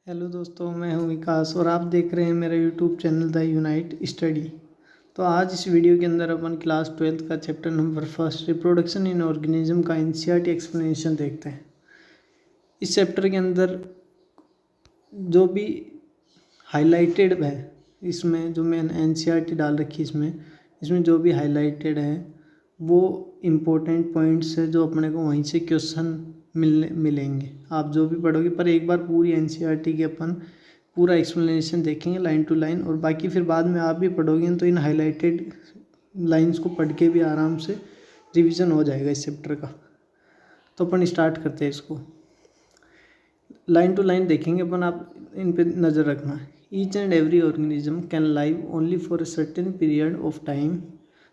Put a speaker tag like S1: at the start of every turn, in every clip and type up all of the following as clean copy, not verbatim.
S1: Hello दोस्तों, मैं हूं विकास और आप देख रहे हैं मेरा YouTube channel the unite study. तो आज इस वीडियो के अंदर अपन क्लास 12 का chapter number first reproduction in organism का एनसीईआरटी एक्सप्लेनेशन देखते हैं। इस चैप्टर के अंदर जो भी हाईलाइटेड है, इसमें जो मैंने एनसीईआरटी डाल रखी इसमें जो भी हाईलाइटेड है वो इम्पोर्टेंट पॉइंट्स है जो अपने को वहीं से क्वेश्चन मिलेंगे। आप जो भी पढ़ोगे पर एक बार पूरी एनसीईआरटी की अपन पूरा एक्सप्लेनेशन देखेंगे लाइन टू लाइन, और बाकी फिर बाद में आप भी पढ़ोगे तो इन हाईलाइटेड लाइंस को पढ़ के भी आराम से रिवीजन हो जाएगा इस चैप्टर का। तो अपन स्टार्ट करते हैं इसको, लाइन टू लाइन देखेंगे अपन, आप इन पे नज़र रखना। Each and every organism can live only for a certain period of time.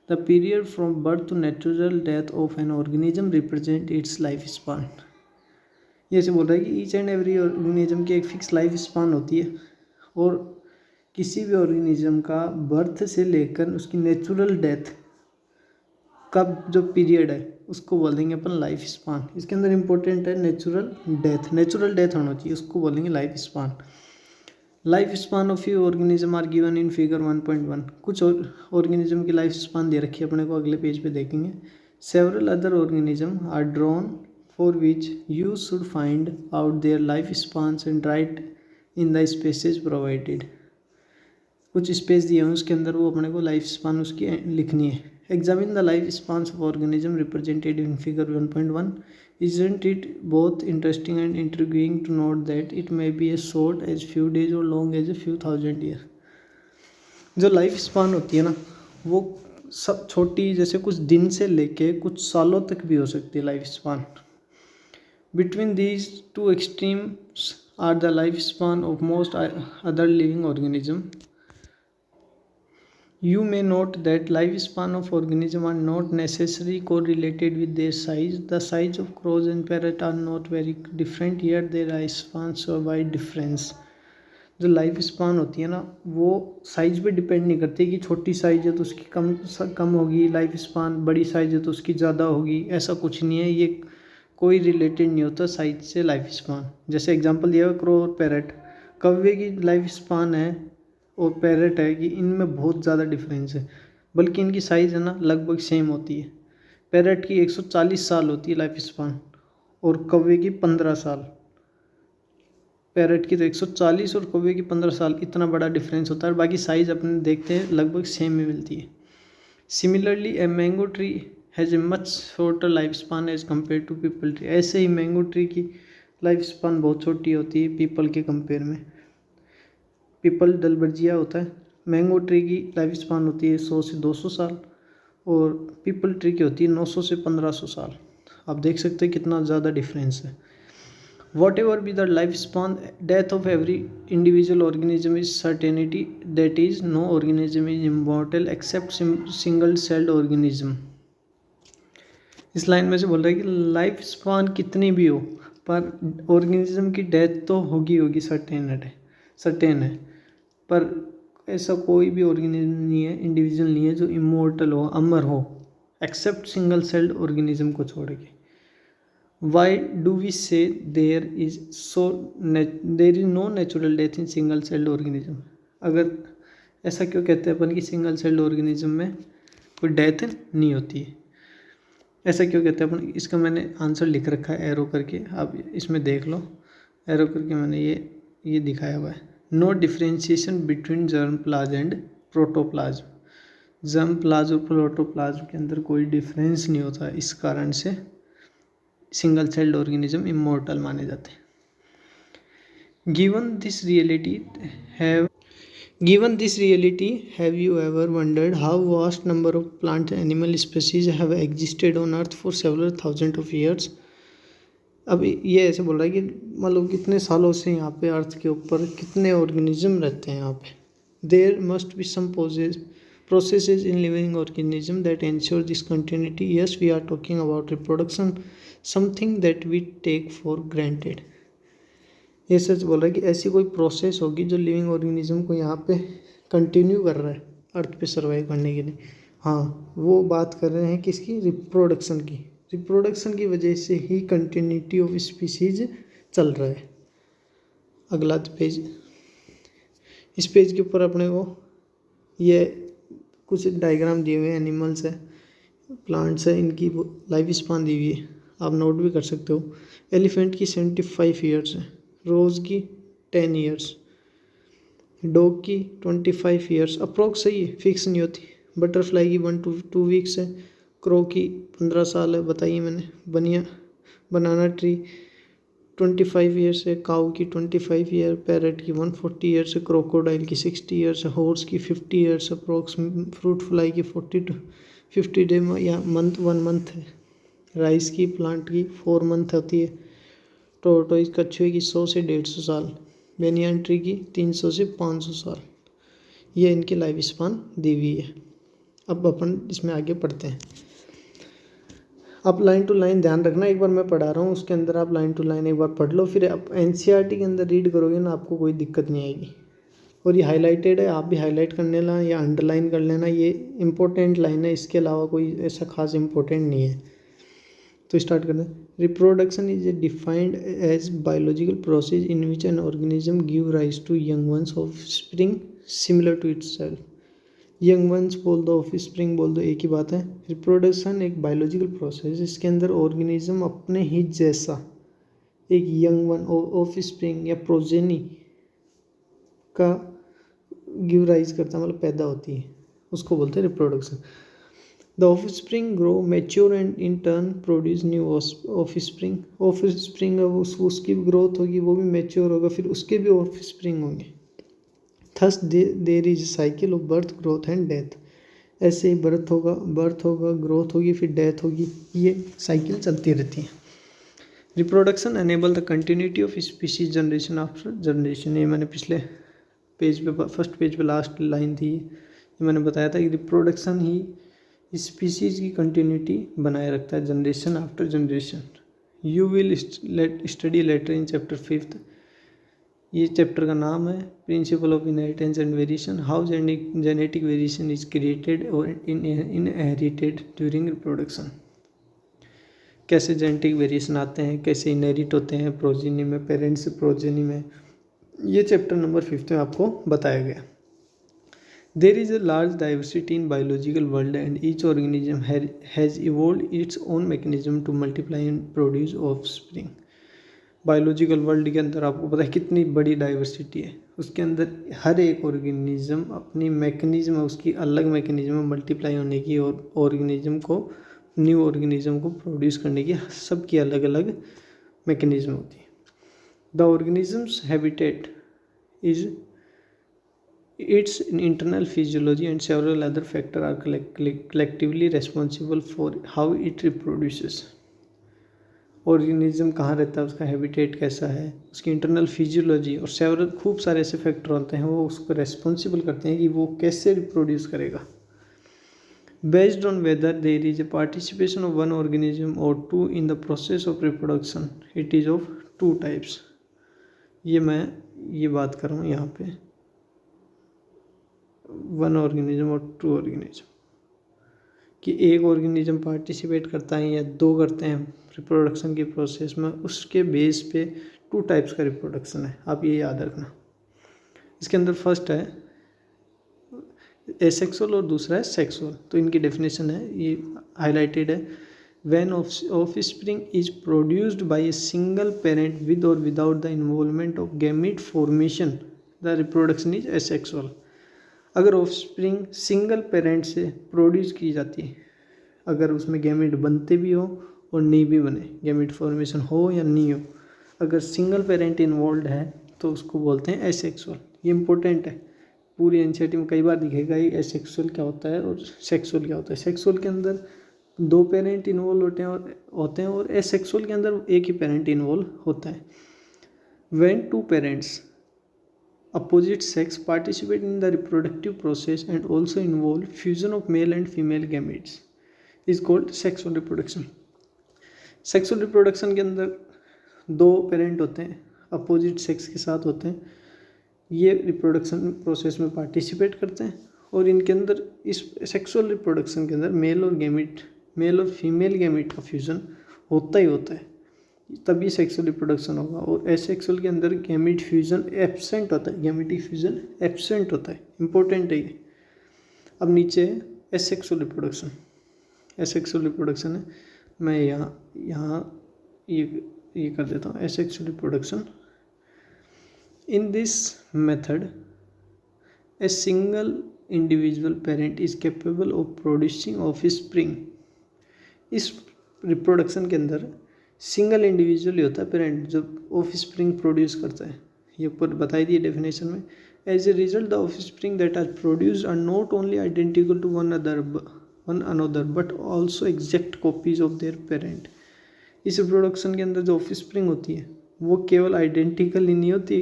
S1: The period from birth to natural death of an organism represent its life span. ये से बोल रहा है कि ईच एंड एवरी ऑर्गेनिज्म की एक fix life span होती है, और किसी भी ऑर्गेनिज्म का बर्थ से लेकर उसकी नेचुरल डेथ का जो पीरियड है उसको बोल देंगे अपन लाइफ स्पान। इसके अंदर इंपॉर्टेंट है नेचुरल डेथ होना चाहिए, उसको बोलेंगे life span. Life span of you organism are given in figure 1.1। कुछ ऑर्गेनिज्म की लाइफ स्पान दे रखी है अपने को, अगले पेज पे देखेंगे। Several other organism are drawn for which you should find out their life spans and write in the spaces provided. कुछ स्पेस दिए हैं उसके अंदर, वो अपने को लाइफ स्पान उसकी लिखनी है। Examine the life spans of organism represented in figure 1.1। Isn't it both interesting and intriguing to note that it may be as short as few days or long as a few thousand years? जो life span होती है ना, वो सब छोटी, जैसे कुछ दिन से लेके कुछ सालों तक भी हो सकती है life span. Between these two extremes are the life span of most other living organism. You may note that lifespan of organisms are not necessarily correlated with their size. The size of crows and parrot are not very different, yet their lifespans show a wide difference. जो life span होती है ना, वो size पे depend नहीं करती कि छोटी साइज है तो उसकी कम होगी लाइफ स्पान, बड़ी साइज है तो उसकी ज़्यादा होगी, ऐसा कुछ नहीं है। ये कोई रिलेटेड नहीं होता साइज से लाइफ स्पान। जैसे एग्जांपल दिया हुआ क्रो और पैरट, कौवे की लाइफ स्पान है और पैरट है कि इनमें बहुत ज़्यादा डिफरेंस है, बल्कि इनकी साइज़ है ना लगभग सेम होती है। पैरट की 140 साल होती है लाइफ स्पान और कौवे की 15 साल। पैरट की तो 140 और कौवे की 15 साल, इतना बड़ा डिफरेंस होता है। बाकी साइज़ अपने देखते हैं लगभग सेम ही मिलती है। Similarly a mango tree has a much shorter life span as compare to peepal tree. ऐसे ही मैंगो ट्री की लाइफ स्पान बहुत छोटी होती है पीपल के कंपेयर में। पीपल दलबर्जिया होता है, मैंगो ट्री की लाइफ स्पान होती है 100 से 200 साल, और पीपल ट्री की होती है 900 से 1500 साल। आप देख सकते हैं कितना ज़्यादा डिफरेंस है। Whatever be the life span, death of every individual organism is certainty, that is no organism is immortal except single celled organism. इस लाइन में से बोल रहा है कि लाइफ स्पान कितनी भी हो पर ऑर्गेनिज्म की डेथ तो होगी, सर्टेन है। पर ऐसा कोई भी ऑर्गेनिज्म नहीं है, इंडिविजुअल नहीं है जो इमोर्टल हो, अमर हो, एक्सेप्ट सिंगल सेल्ड ऑर्गेनिज्म को छोड़ के। Why do we say there is no natural death in single celled organism. अगर ऐसा क्यों कहते हैं अपन कि सिंगल सेल्ड ऑर्गेनिज्म में कोई डेथ नहीं होती है, ऐसा क्यों कहते हैं अपन? इसका मैंने आंसर लिख रखा है एरो करके, आप इसमें देख लो। एरो करके मैंने ये दिखाया हुआ है। No differentiation between germ plasm and protoplasm. Germ plasm और प्रोटोप्लाज्म के अंदर कोई डिफरेंस नहीं होता, इस कारण से सिंगल सेल्ड ऑर्गेनिज्म इमॉर्टल माने जाते हैं। Given this reality have you ever wondered how vast number of plant animal species have existed on earth for several thousand of years. अब ये ऐसे बोल रहा है कि मतलब कितने सालों से यहाँ पे अर्थ के ऊपर कितने ऑर्गेनिज्म रहते हैं यहाँ पे। There must be some processes in living organism that ensure this continuity. Yes, we are talking about reproduction, something that we take for granted. ये सच बोल रहा है कि ऐसी कोई प्रोसेस होगी जो लिविंग ऑर्गेनिज्म को यहाँ पे कंटिन्यू कर रहा है अर्थ पे सर्वाइव करने के लिए। हाँ, वो बात कर रहे हैं किसकी? रिप्रोडक्शन की। रिप्रोडक्शन की वजह से ही कंटिन्यूटी ऑफ स्पीसीज चल रहा है। अगला पेज, इस पेज के ऊपर अपने को ये कुछ डायग्राम दिए हुए हैं, एनिमल्स है, प्लांट्स है, इनकी लाइफ स्पान दी हुई है, आप नोट भी कर सकते हो। एलिफेंट की 75 ईयर्स है, रोज़ की 10 ईयर्स, डॉग की 25 ईयर्स अप्रोक्स, सही है, फिक्स नहीं होती। बटरफ्लाई की 1 to 2 वीक्स है, क्रो की 15 साल है, बताइए मैंने। बनाना ट्री 25 ईयर्स है, काऊ की 25 ईयर, पैरट की 140 ईयर्स है, क्रोकोडाइल की 60 ईयर्स है, हॉर्स की 50 ईयर्स अप्रोक्स, फ्रूट फ्लाई की 40 to 50 डे या मंथ 1 मंथ है, राइस की प्लांट की 4 मंथ होती है, टोरटोइस कछुए की 100 से 150 साल, बेनियन ट्री की 300 से 500 साल। ये इनकी लाइफ स्पान दी हुई है। अब अपन इसमें आगे पढ़ते हैं। आप लाइन टू लाइन ध्यान रखना, एक बार मैं पढ़ा रहा हूँ उसके अंदर आप लाइन टू लाइन एक बार पढ़ लो, फिर आप एनसीईआरटी के अंदर रीड करोगे ना, आपको कोई दिक्कत नहीं आएगी। और ये हाईलाइटेड है, आप भी हाईलाइट कर लेना या अंडरलाइन कर लेना, ये इंपॉर्टेंट लाइन है, इसके अलावा कोई ऐसा खास इंपॉर्टेंट नहीं है। तो स्टार्ट करते हैं। Reproduction is defined as biological process in which an organism give rise to young ones of spring similar to itself. Young ones बोल दो, ऑफ स्प्रिंग बोल दो, एक ही बात है। रिप्रोडक्शन एक बायोलॉजिकल प्रोसेस, इसके अंदर ऑर्गेनिज्म अपने ही जैसा एक यंग वन ऑफ स्प्रिंग या प्रोजेनी का गिव राइज करता, मतलब पैदा होती है, उसको बोलते हैं reproduction. The of spring grow mature and in turn produce new of spring. Of spring उसकी भी ग्रोथ होगी, वो भी मैच्योर होगा, फिर उसके भी ऑफ स्प्रिंग होंगे। Thus there is cycle of birth growth and death. ऐसे ही बर्थ होगा, ग्रोथ होगी, फिर डेथ होगी, ये साइकिल चलती रहती है। Reproduction enable the continuity of species generation after generation. ये मैंने पिछले पेज पे, फर्स्ट पेज पे लास्ट लाइन थी, ये मैंने बताया था कि रिप्रोडक्शन ही स्पीशीज की कंटिन्यूटी बनाए रखता है generation after generation. You will study letter in chapter 5। ये चैप्टर का नाम है principle of inheritance and variation, how genetic variation is created और इनहेरिटेड ड्यूरिंग रिप्रोडक्शन। कैसे जेनेटिक वेरिएशन आते हैं, कैसे इनहेरिट होते हैं प्रोजेनी में, पेरेंट्स से प्रोजेनी में, ये चैप्टर नंबर 5 में आपको बताया गया। There is a large diversity in biological world and each organism has evolved its own mechanism to multiply and produce offspring. Biological world के अंदर आपको पता है कितनी बड़ी डाइवर्सिटी है, उसके अंदर हर एक ऑर्गेनिज्म अपनी मैकेनिज्म, उसकी अलग मैकेनिज्म मल्टीप्लाई होने की और ऑर्गेनिज्म को, न्यू ऑर्गेनिज्म को प्रोड्यूस करने की, सबकी अलग अलग मैकेनिज्म होती है। The organisms habitat is its internal physiology and several other factor are collectively responsible for how it reproduces। Organism कहाँ रहता है, उसका हैबिटेट कैसा है, उसकी इंटरनल फिजियोलॉजी और सेवरल खूब सारे ऐसे फैक्टर होते हैं, वो उसको रेस्पॉन्सिबल करते हैं कि वो कैसे रिप्रोड्यूस करेगा। Based on whether there is a participation of one organism or two in the process of reproduction, it is of 2 types. ये बात कर रहा हूँ यहाँ पे, 1 ऑर्गेनिज्म और 2 ऑर्गेनिज्म, कि एक ऑर्गेनिज्म पार्टिसिपेट करता है या 2 करते हैं रिप्रोडक्शन की प्रोसेस में, उसके बेस पे 2 टाइप्स का रिप्रोडक्शन है, आप ये याद रखना। इसके अंदर फर्स्ट है एसेक्सुअल और दूसरा है सेक्सुअल। तो इनकी डेफिनेशन है, ये हाईलाइटेड है। When offspring is produced by a single parent with or without the involvement of gamete formation, the reproduction is asexual. अगर ऑफस्प्रिंग सिंगल पेरेंट से प्रोड्यूस की जाती है, अगर उसमें गैमेट बनते भी हो और नहीं भी बने, गैमेट फॉर्मेशन हो या नहीं हो, अगर सिंगल पेरेंट इन्वॉल्व है तो उसको बोलते हैं एसेक्सुअल। ये इंपॉर्टेंट है, पूरी एनसीईआरटी में कई बार दिखेगा ये एसेक्सुअल क्या होता है और सेक्सुअल क्या होता है। सेक्सुअल के अंदर 2 पेरेंट इन्वॉल्व होते हैं और एसेक्सुअल के अंदर एक ही पेरेंट इन्वॉल्व होता है। When 2 parents opposite sex participate in the reproductive process and also involve fusion of male and female gametes is called sexual reproduction। Sexual reproduction के अंदर 2 पेरेंट होते हैं, अपोजिट सेक्स के साथ होते हैं, ये रिप्रोडक्शन प्रोसेस में पार्टिसिपेट करते हैं और इनके अंदर, इस सेक्सुअल रिप्रोडक्शन के अंदर मेल और फीमेल गैमेट का फ्यूज़न होता ही होता है। तभी सेक्सुअल रिप्रोडक्शन होगा। और एसेक्सुअल के अंदर गैमेट फ्यूजन एब्सेंट होता है, गैमेटिक फ्यूजन एब्सेंट होता है, इंपॉर्टेंट है ये। अब नीचे है एसेक्सुअल रिप्रोडक्शन। एसेक्सुअल रिप्रोडक्शन है, मैं यहाँ ये कर देता हूँ, asexual reproduction. In this method a single individual parent is capable of producing offspring. इस रिप्रोडक्शन के अंदर सिंगल इंडिविजुअल ही होता है पेरेंट जो ऑफस्प्रिंग प्रोड्यूस करता है। ये ऊपर बताई दी डेफिनेशन में। As a result the offspring that are produced are not only identical to one another but also exact copies of their parent. इस रिप्रोडक्शन के अंदर जो ऑफस्प्रिंग होती है वो केवल आइडेंटिकल ही नहीं होती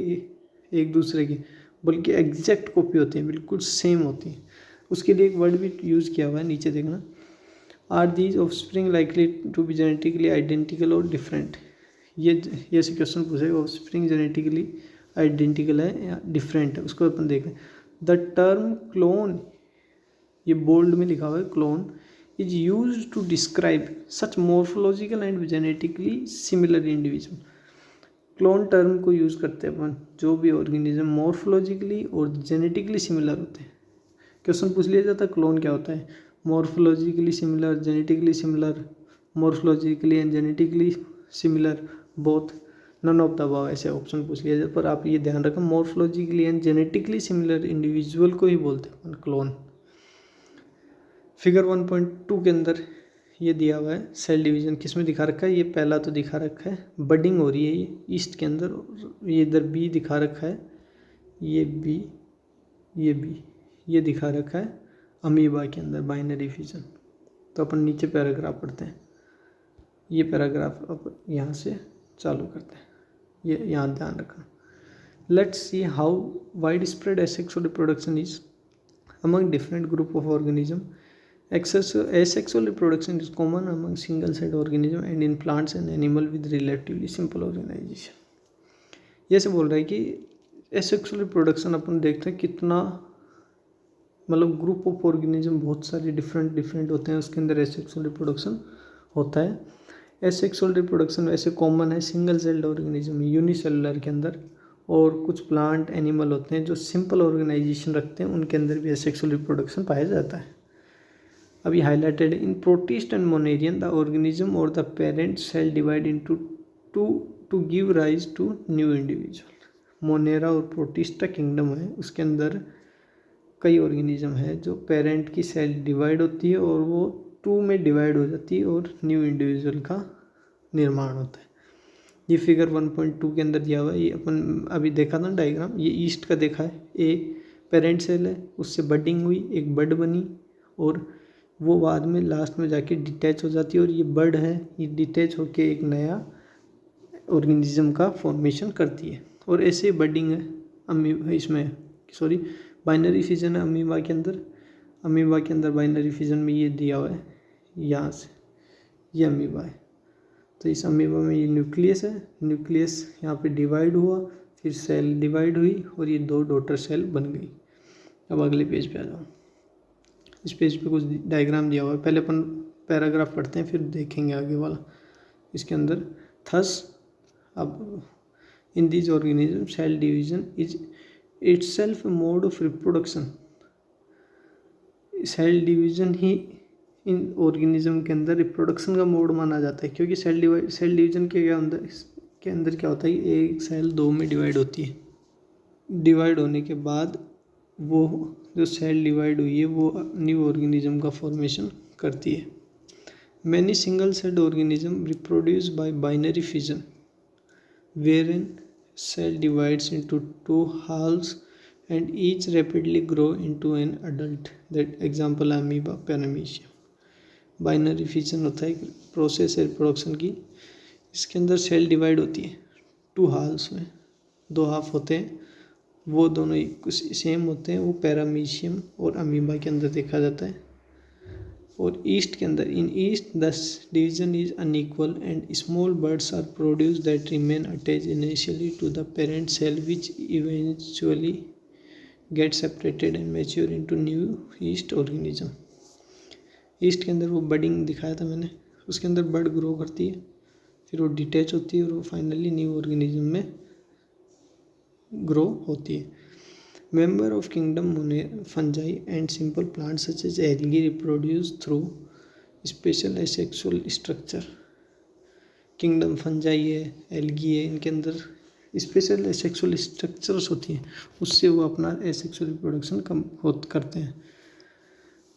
S1: एक दूसरे की, बल्कि एग्जैक्ट कॉपी होती है, बिल्कुल सेम होती है। उसके लिए एक वर्ड भी यूज़ किया हुआ है, नीचे देखना। Are these offspring likely to be genetically identical और डिफरेंट। ये से क्वेश्चन पूछेगा ऑफस्प्रिंग जेनेटिकली आइडेंटिकल है या डिफरेंट है, उसको अपन देख रहे हैं। द टर्म क्लोन, ये बोल्ड में लिखा हुआ है, clone is use to describe such morphological and genetically similar individual. Clone term को यूज़ करते हैं अपन जो भी ऑर्गेनिज्म मॉर्फोलॉजिकली और जेनेटिकली सिमिलर होते हैं। क्वेश्चन पूछ लिया जाता है क्लोन क्या होता है, morphologically similar, genetically similar, morphologically and genetically similar, both, none of the above, ऐसे ऑप्शन पूछ लिया जाता है। पर आप ये ध्यान रखें morphologically and genetically similar individual को ही बोलते हैं अपन क्लोन। फिगर 1.2 के अंदर ये दिया हुआ है सेल डिवीजन, किसमें दिखा रखा है, ये पहला तो दिखा रखा है, बडिंग हो रही है ये ईस्ट के अंदर, ये इधर बी दिखा रखा है, ये बी, ये बी, ये दिखा रखा है अमीबा के अंदर बाइनरी फ्यूजन। तो अपन नीचे पैराग्राफ पढ़ते हैं, ये पैराग्राफ अब यहाँ से चालू करते हैं, ये यहाँ ध्यान रखना। Let's see how wide spread asexual reproduction is among different group of organism. Asexual reproduction is common among single-celled organisms and in plants and animals with relatively simple organization। ये से बोल रहा है कि एसेक्सुअल रिप्रोडक्शन अपन देखते हैं कितना, मतलब ग्रुप ऑफ ऑर्गेनिज्म बहुत सारे डिफरेंट होते हैं, उसके अंदर एसेक्सुअल रिप्रोडक्शन होता है। एसेक्सुअल रिप्रोडक्शन वैसे कॉमन है सिंगल सेल्ड ऑर्गेनिज्म यूनिसेलुलर के अंदर, और कुछ प्लांट एनिमल होते हैं जो सिंपल ऑर्गेनाइजेशन रखते हैं, उनके अंदर भी एसेक्सुअल रिप्रोडक्शन पाया जाता है। अभी highlighted in protist and moneran the organism और the parent cell divide into two give rise to new individual. Monera और प्रोटिस्टा किंगडम है, उसके अंदर कई ऑर्गेनिज्म है जो पेरेंट की सेल डिवाइड होती है और वो 2 में डिवाइड हो जाती है और न्यू इंडिविजुअल का निर्माण होता है। ये फिगर 1.2 के अंदर दिया हुआ है, ये अपन अभी देखा था डायग्राम, ये ईस्ट का देखा है, ए पेरेंट सेल है, उससे बडिंग हुई, एक बड बनी और वो बाद में लास्ट में जाके डिटैच हो जाती है, और ये बर्ड है, ये डिटैच होके एक नया ऑर्गेनिज्म का फॉर्मेशन करती है। और ऐसे बडिंग है इसमें, सॉरी बाइनरी फिजन है अमीबा के अंदर। अमीबा के अंदर बाइनरी फिजन में ये दिया हुआ है, यहाँ से ये अमीबा है, तो इस अमीबा में ये न्यूक्लियस है, न्यूक्लियस यहाँ पे डिवाइड हुआ, फिर सेल डिवाइड हुई और ये 2 डॉटर सेल बन गई। अब अगले पेज पे आ जाओ, इस पेज पे कुछ डायग्राम दिया हुआ है, पहले अपन पैराग्राफ पढ़ते हैं फिर देखेंगे आगे वाला। इसके अंदर थस, अब in this organism cell division is itself mode of reproduction. Cell division ही इन ऑर्गेनिज्म के अंदर रिप्रोडक्शन का मोड माना जाता है, क्योंकि सेल डिवीजन के अंदर क्या होता है, एक सेल 2 में डिवाइड होती है, डिवाइड होने के बाद वो जो सेल डिवाइड हुई है वो न्यू ऑर्गेनिज्म का फॉर्मेशन करती है। Many single celled organism reproduce by binary fission wherein cell divides into 2 halves and each rapidly grow into an adult, that example amoeba paramecium। Binary fission होता है एक process है रिप्रोडक्शन की, इसके अंदर सेल डिवाइड होती है 2 हाल्स में, 2 हाफ होते हैं, वो दोनों कुछ सेम होते हैं, वो पैरामीशियम और अमीबा के अंदर देखा जाता है। और ईस्ट के अंदर in yeast the division is unequal and small buds are produce that remain attach initially to the parent cell which eventually get separated and mature into new yeast organism. Yeast के अंदर वो budding दिखाया था मैंने, उसके अंदर bird grow करती है, फिर वो डिटैच होती है और वो फाइनली न्यू ऑर्गेनिज्म में ग्रो होती है. Member of kingdom fungi and simple plants such as algae reproduce through special asexual structure. Kingdom fungi है, एल्गी है, इनके अंदर स्पेशल एसेक्सुअल स्ट्रक्चर्स होती हैं, उससे वो अपना एसेक्सुअल रिप्रोडक्शन करते हैं.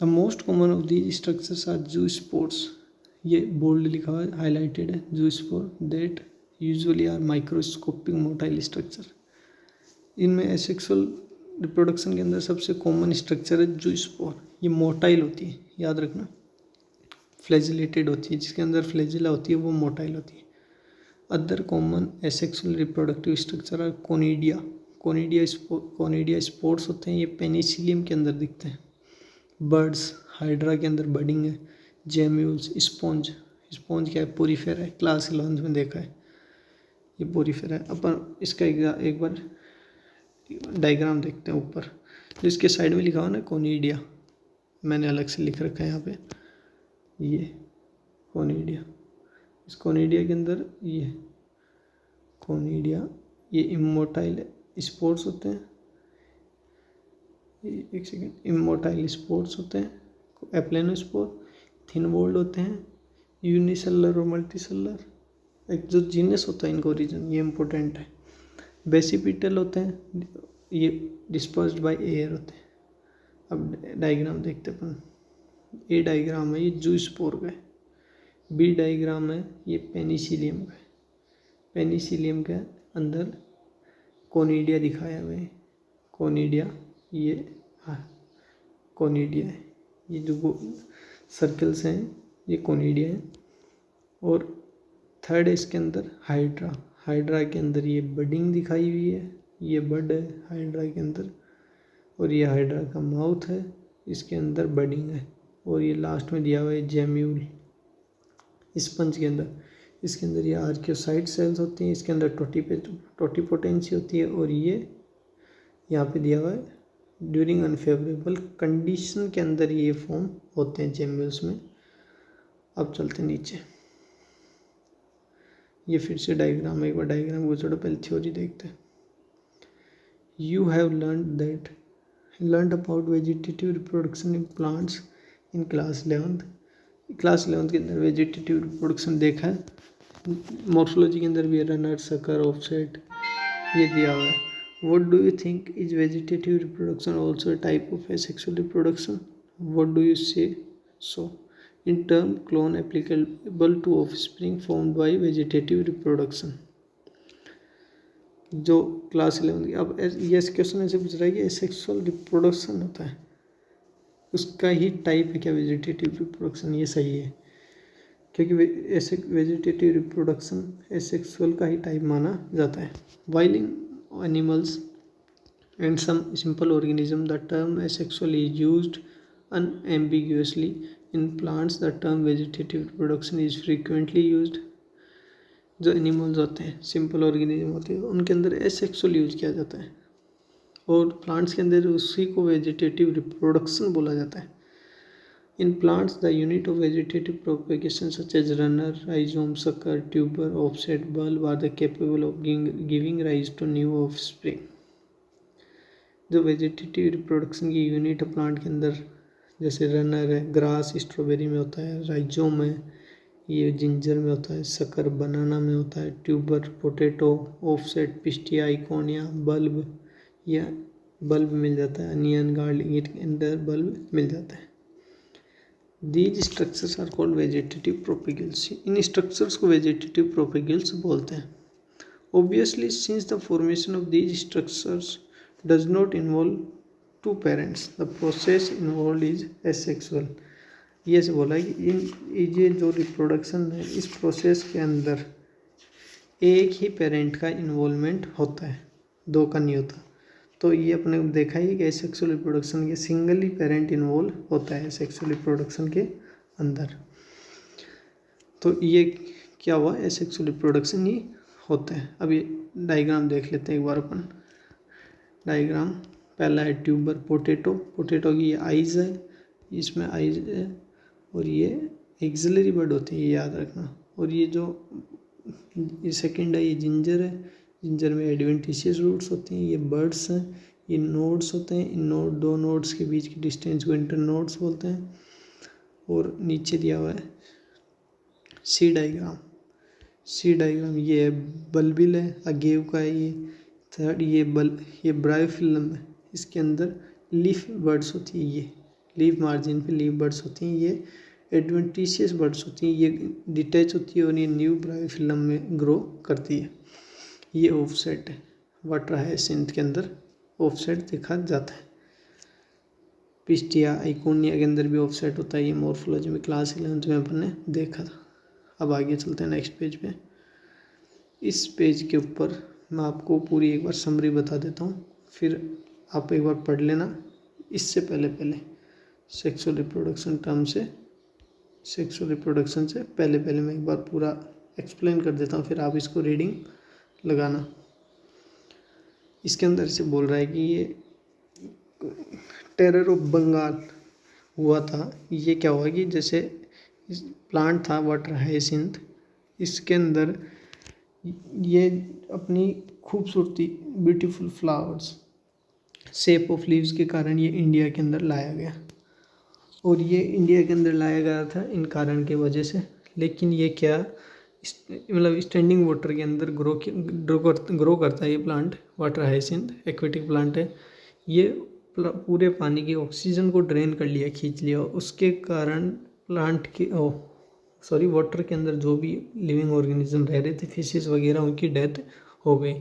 S1: The most common of these structures are zoospores. ये बोल्ड लिखा हुआ है, हाईलाइटेड है, zoospore that usually are microscopic motile structure. इनमें एसेक्सुअल रिप्रोडक्शन के अंदर सबसे कॉमन स्ट्रक्चर है जूस्पोर. ये मोटाइल होती है, याद रखना, फ्लैजिलेटेड होती है, जिसके अंदर फ्लैजिला होती है वो मोटाइल होती है. Other common asexual reproductive structure है कोनिडिया. कोनिडिया स्पोर्ट्स होते हैं, ये पेनिसिलियम के अंदर दिखते हैं. बर्ड्स, हाइड्रा के अंदर बडिंग है. Gemmules, sponge. स्पॉन्ज क्या है? पोरीफेरा है, क्लास 11 में देखा है, ये पोरीफेरा है. अपन इसका एक बार डायग्राम देखते हैं ऊपर, जो इसके साइड में लिखा हुआ ना कोनिडिया, मैंने अलग से लिख रखा है यहाँ पे, ये कोनिडिया. इस कोनिडिया के अंदर ये कोनिडिया, ये इमोटाइल स्पोर्ट्स होते हैं. एक सेकेंड, इमोटाइल स्पोर्ट्स होते हैं, एप्लेनोस्पोर, थिन वॉल्ड होते हैं, यूनिसेलुलर और मल्टीसेलुलर. एक जो जीनस होता है इनका ओरिजिन, ये इम्पोर्टेंट है. बेसिपिटल होते हैं, ये डिस्पर्स्ड बाय एयर होते हैं. अब डायग्राम देखते अपन. ए डायग्राम है ये जूस्पोर का है, बी डायग्राम है ये पेनिसिलियम का है. पेनिसिलियम के अंदर कोनिडिया दिखाया हुआ है. कोनिडिया, ये कोनिडिया है, ये जो सर्कल्स हैं ये कोनिडिया है. और थर्ड है इसके अंदर हाइड्रा. हाइड्रा के अंदर ये बडिंग दिखाई हुई है, ये बड है हाइड्रा के अंदर, और ये हाइड्रा का माउथ है, इसके अंदर बडिंग है. और ये लास्ट में दिया हुआ है जेम्यूल स्पंज के अंदर. इसके अंदर ये आर्कियोसाइट सेल्स होती हैं, इसके अंदर टोटिपोटेंसी होती है. और ये यहाँ पे दिया हुआ है ड्यूरिंग अनफेवरेबल कंडीशन के अंदर ये फॉर्म होते हैं जेम्यूल्स में. अब चलते नीचे, ये फिर से डायग्राम है, एक बार डायग्राम को छोड़ो, पहले थ्योरी देखते हैं. You have learned about vegetative reproduction in plants in class 11. Class 11 के अंदर वेजिटेटिव रिप्रोडक्शन देखा है. मॉर्फोलॉजी के अंदर भी रनर, सकर, ऑफसेट ये दिया हुआ है. What do you think is vegetative reproduction also type of asexual reproduction? What do you से सो? In term, clone applicable to offspring formed by vegetative reproduction. जो क्लास 11 अब ये क्वेश्चन ऐसे पूछ रहा है कि एसेक्सुअल रिप्रोडक्शन होता है, उसका ही टाइप है क्या वेजिटेटिव रिप्रोडक्शन? ये सही है, क्योंकि वेजिटेटिव रिप्रोडक्शन एसेक्सुअल का ही टाइप माना जाता है. While in animals and some simple organism the term asexual is used unambiguously. In plants the term vegetative reproduction is frequently used. जो एनिमल्स होते हैं, सिंपल ऑर्गेनिज्म होते हैं, उनके अंदर एसेक्सुअल यूज किया जाता है, और प्लांट्स के अंदर उसी को वेजिटेटिव रिप्रोडक्शन बोला जाता है. In plants the unit of vegetative propagation such as runner, rhizome, sucker, tuber, offset, bulb are the capable of giving rise to new offspring. जो वेजिटेटिव रिप्रोडक्शन की यूनिट है प्लांट के अंदर, जैसे रनर है, ग्रास स्ट्रॉबेरी में होता है, राइजोम है, ये जिंजर में होता है, सकर बनाना में होता है, ट्यूबर पोटैटो, ऑफसेट पिस्टिया, आइकोनिया, बल्ब या बल्ब मिल जाता है, अनियन, गार्लिक के अंदर बल्ब मिल जाता है. These structures are called vegetative propagules. इन स्ट्रक्चर्स को वेजिटेटिव प्रोपेगल्स बोलते हैं. Obviously since the formation of these structures does not involve two parents the process involve is asexual. ये से बोला कि ये जो रिप्रोडक्शन है इस प्रोसेस के अंदर एक ही पेरेंट का इन्वॉल्वमेंट होता है, दो का नहीं होता. तो ये अपने देखा ही कि एसेक्सुअल रिप्रोडक्शन के सिंगल ही पेरेंट इन्वॉल्व होता है सेक्सुअल रिप्रोडक्शन के अंदर. तो ये क्या हुआ, एसेक्सुअल रिप्रोडक्शन ही होता है. अब ये डायग्राम देख लेते हैं एक बार अपन. डायग्राम पहला है ट्यूबर पोटैटो. पोटैटो की ये आइज़ है, इसमें आइज़ है, और ये एक्सिलरी बर्ड होती है, ये याद रखना. और ये जो ये सेकंड है, ये जिंजर है। जिंजर में एडवेंटिशियस रूट्स होती हैं। ये बर्ड्स हैं, ये नोड्स होते हैं। इन दो नोड्स के बीच की डिस्टेंस को इंटर नोड्स बोलते हैं। और नीचे दिया हुआ है सी डायग्राम। सी डायग्राम ये है बल्बिल है, अगेव का है ये। थर्ड ये ब्रायोफिल्म है, इसके अंदर लीफ बर्ड्स होती है। ये लीफ मार्जिन पे लीफ बर्ड्स होती हैं। ये एडवेंटिशियस बर्ड्स होती हैं, ये डिटैच होती है और ये न्यू ब्रायोफिल्म में ग्रो करती है। ये ऑफसेट है, वाटर हायसिंथ के अंदर ऑफसेट देखा जाता है। पिस्टिया आइकोनिया के अंदर भी ऑफसेट होता है। ये मॉर्फोलॉजी में क्लास 11th में अपन ने देखा था। अब आगे चलते हैं नेक्स्ट पेज पे। इस पेज के ऊपर मैं आपको पूरी एक बार समरी बता देता हूँ, फिर आप एक बार पढ़ लेना। इससे पहले सेक्सुअल रिप्रोडक्शन से पहले मैं एक बार पूरा एक्सप्लेन कर देता हूँ, फिर आप इसको रीडिंग लगाना। इसके अंदर से बोल रहा है कि ये टेरर ऑफ बंगाल हुआ था। ये क्या हुआ कि जैसे प्लांट था वाटर हायसिंथ, इसके अंदर ये अपनी खूबसूरती beautiful flowers shape of leaves के कारण ये इंडिया के अंदर लाया गया। और ये इंडिया के अंदर लाया गया था इन कारण के वजह से। लेकिन ये क्या मतलब स्टैंडिंग वाटर के अंदर ग्रो करता है ये plant. Water hyacinth aquatic plant है। ये पूरे पानी की ऑक्सीजन को ड्रेन कर लिया, खींच लिया। उसके कारण प्लांट की वाटर के अंदर जो भी लिविंग ऑर्गेनिज्म रह रहे थे, फिशेस वगैरह, उनकी डेथ हो गई।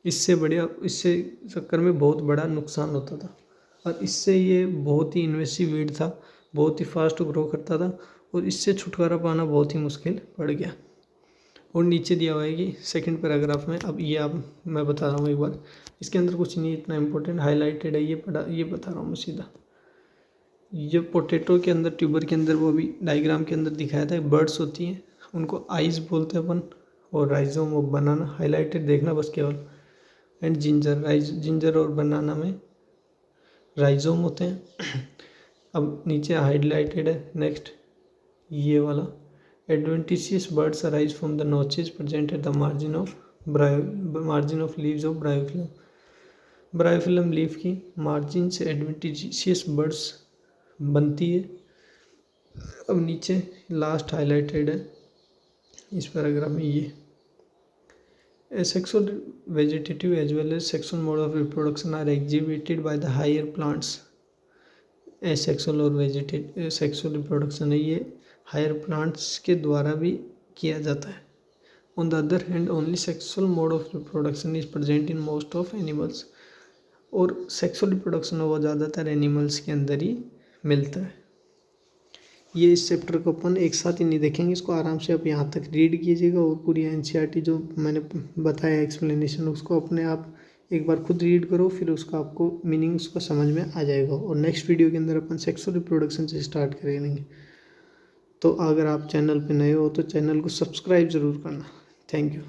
S1: इससे चक्कर में बहुत बड़ा नुकसान होता था। और इससे ये बहुत ही इन्वेसिव वीड था, बहुत ही फास्ट ग्रो करता था और इससे छुटकारा पाना बहुत ही मुश्किल पड़ गया। और नीचे दिया हुआ है कि सेकंड पैराग्राफ में, अब ये मैं बता रहा हूँ एक बार, इसके अंदर कुछ नहीं इतना इम्पोर्टेंट हाईलाइटेड है, ये बता रहा हूँ मैं सीधा। ये पोटैटो के अंदर, ट्यूबर के अंदर, वो भी डायग्राम के अंदर दिखाया था, बर्ड्स होती हैं, उनको आइज बोलते हैं अपन। और राइजोम ऑफ बनाना हाईलाइटेड देखना बस केवल। एंड जिंजर और बनाना में राइजोम होते हैं। अब नीचे हाईलाइटेड है नेक्स्ट ये वाला, adventitious birds arise from the notches present at the margin of leaves of bryophyllum. Bryophyllum leaf की मार्जिन से एडवेंटिशियस बर्ड्स बनती है। अब नीचे लास्ट हाईलाइटेड है इस पैराग्राफ में ये asexual vegetative as well as sexual mode of reproduction are exhibited by the higher plants। asexual और vegetative sexual reproduction है, ये हायर प्लांट्स के द्वारा भी किया जाता है। On the other hand only sexual mode of reproduction is present in most of animals. और सेक्सुअल रिप्रोडक्शन वो ज़्यादातर एनिमल्स के अंदर ही मिलता है। ये इस चैप्टर को अपन एक साथ ही नहीं देखेंगे, इसको आराम से आप यहाँ तक रीड कीजिएगा और पूरी एनसीईआरटी जो मैंने बताया एक्सप्लेनेशन उसको अपने आप एक बार खुद रीड करो, फिर उसका आपको मीनिंग उसका समझ में आ जाएगा। और नेक्स्ट वीडियो के अंदर अपन सेक्सुअल रिप्रोडक्शन से स्टार्ट करेंगे। तो अगर आप चैनल पे नए हो तो चैनल को सब्सक्राइब ज़रूर करना। Thank you.